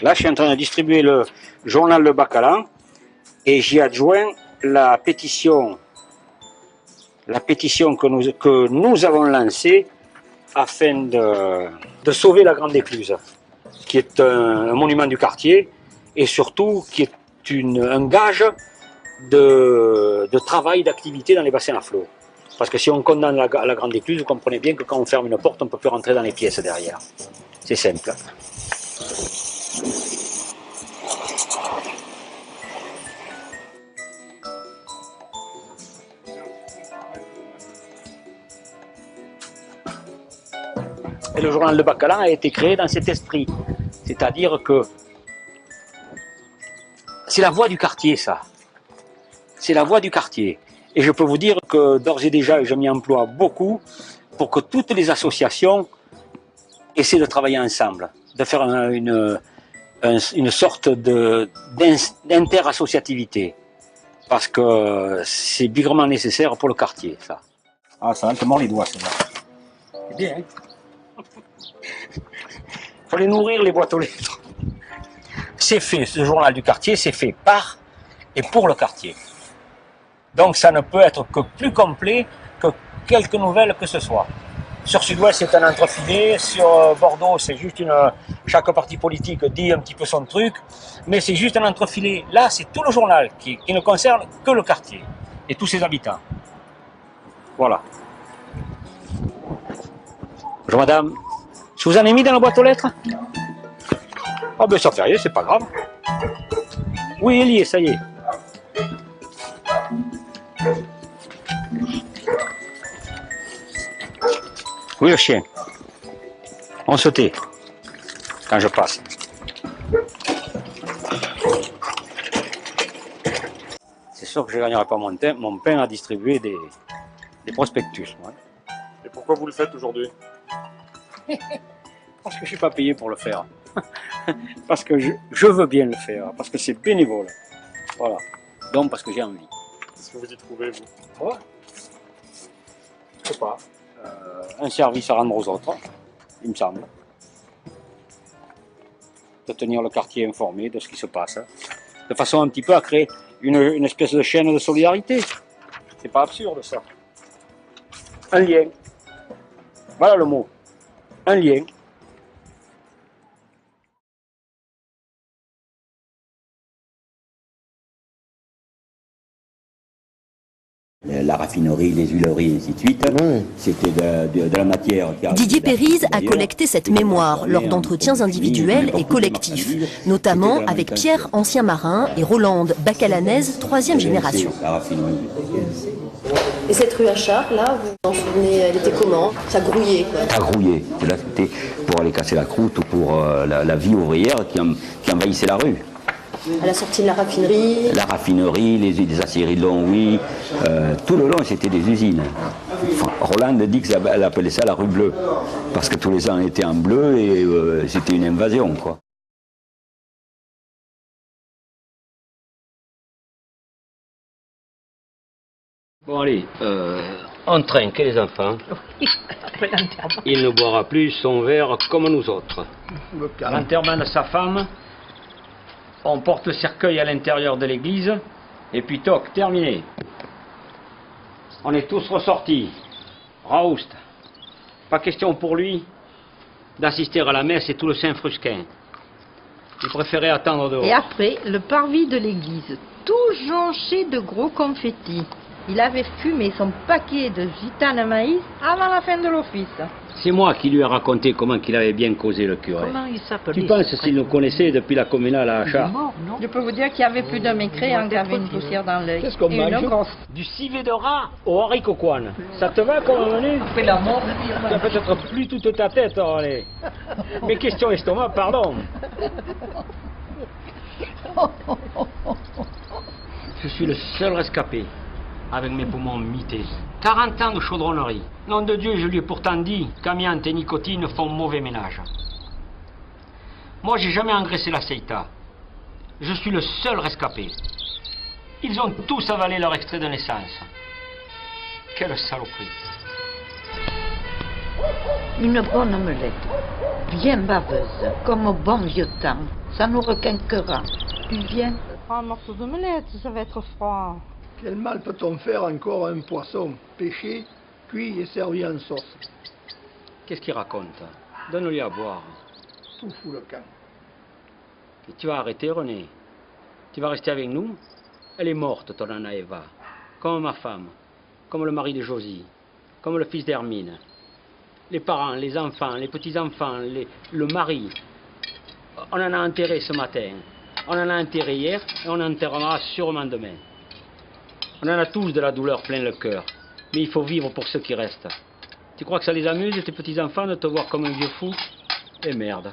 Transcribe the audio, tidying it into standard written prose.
Là, je suis en train de distribuer le journal Le Bacalan et j'y adjoins la pétition que nous avons lancée afin de sauver la Grande Écluse, qui est un monument du quartier et surtout qui est un gage de travail, d'activité dans les bassins à flot. Parce que si on condamne la Grande Écluse, vous comprenez bien que quand on ferme une porte, on ne peut plus rentrer dans les pièces derrière. C'est simple. Et le journal de Bacalan a été créé dans cet esprit. C'est-à-dire que c'est la voix du quartier, ça. C'est la voix du quartier. Et je peux vous dire que d'ores et déjà, je m'y emploie beaucoup pour que toutes les associations essaient de travailler ensemble, de faire une sorte d'inter-associativité. Parce que c'est bigrement nécessaire pour le quartier, ça. Ah, ça va te mord les doigts, celle-là. C'est bien, hein? Il faut les nourrir, les boîtes aux lettres. C'est fait, ce journal du quartier, c'est fait par et pour le quartier. Donc ça ne peut être que plus complet que quelques nouvelles que ce soit. Sur Sud-Ouest, c'est un entrefilet. Sur Bordeaux, c'est juste chaque parti politique dit un petit peu son truc. Mais c'est juste un entrefilet. Là, c'est tout le journal qui ne concerne que le quartier et tous ses habitants. Voilà. Bonjour madame. Je vous en ai mis dans la boîte aux lettres? Ah ben ça fait rien, c'est pas grave. Oui, il y est, ça y est. Oui, le chien. On se tait quand je passe. C'est sûr que je ne gagnerai pas mon pain à distribuer des prospectus. Moi. Et pourquoi vous le faites aujourd'hui? Parce que je ne suis pas payé pour le faire. Parce que je veux bien le faire. Parce que c'est bénévole. Voilà. Donc parce que j'ai envie. Qu'est-ce que vous y trouvez, vous? Ouais. Je sais pas. Un service à rendre aux autres, il me semble. De tenir le quartier informé de ce qui se passe. De façon un petit peu à créer une espèce de chaîne de solidarité. C'est pas absurde ça. Un lien. Voilà le mot. Un lien. La raffinerie, les huileries, et ainsi de suite. Oui. C'était de la matière qui Didier Périse a collecté cette mémoire lors d'entretiens individuels et collectifs, notamment avec Pierre, ancien marin, et Rolande, bacalanaise, 3e génération. La raffinerie. Et cette rue à Char, là, vous vous en souvenez, elle était comment? Ça grouillait, quoi. Ça grouillait. Là, c'était pour aller casser la croûte ou pour la vie ouvrière qui envahissait la rue. À la sortie de la raffinerie. La raffinerie, les aciéries de Longwy, tout le long c'était des usines. Enfin, Rolande dit qu'elle appelait ça la rue bleue, parce que tous les ans étaient en bleu et c'était une invasion, quoi. Bon allez, on trinque les enfants. Il ne boira plus son verre comme nous autres. À l'enterrement de sa femme, on porte le cercueil à l'intérieur de l'église, et puis toc, terminé. On est tous ressortis. Raoust. Pas question pour lui d'assister à la messe et tout le Saint-Frusquin. Il préférait attendre dehors. Et après, le parvis de l'église, tout jonché de gros confettis. Il avait fumé son paquet de gitane maïs avant la fin de l'office. C'est moi qui lui ai raconté comment il avait bien causé le curé. Comment il s'appelait? Tu penses s'il nous connaissait depuis la communale à Achard? Je peux vous dire qu'il y avait plus d'un mécréant qui avait une poussière dans l'œil. Qu'est-ce qu'on Et une mange? grosse. Du civet de rat au haricot coine. Ça te va comme menu? Après la mort. Ça peut être plus toute ta tête, allez. Mais question estomac, pardon. Je suis le seul rescapé, avec mes poumons mités. 40 ans de chaudronnerie. Nom de Dieu, je lui ai pourtant dit qu'amiante et nicotine font mauvais ménage. Moi, j'ai jamais engraissé la Seita. Je suis le seul rescapé. Ils ont tous avalé leur extrait de naissance. Quelle saloperie. Une bonne omelette, bien baveuse, comme au bon vieux temps. Ça nous requinquera. Tu viens? Un morceau d'omelette, ça va être froid. Quel mal peut-on faire encore à un poisson pêché, cuit et servi en sauce? Qu'est-ce qu'il raconte? Donne-lui à boire. Tout fout le camp. Et tu vas arrêter, René. Tu vas rester avec nous. Elle est morte, ton Anna Eva. Comme ma femme. Comme le mari de Josie. Comme le fils d'Hermine. Les parents, les enfants, les petits-enfants, le mari. On en a enterré ce matin. On en a enterré hier et on en enterrera sûrement demain. On en a tous de la douleur plein le cœur. Mais il faut vivre pour ceux qui restent. Tu crois que ça les amuse, tes petits-enfants, de te voir comme un vieux fou? Eh merde.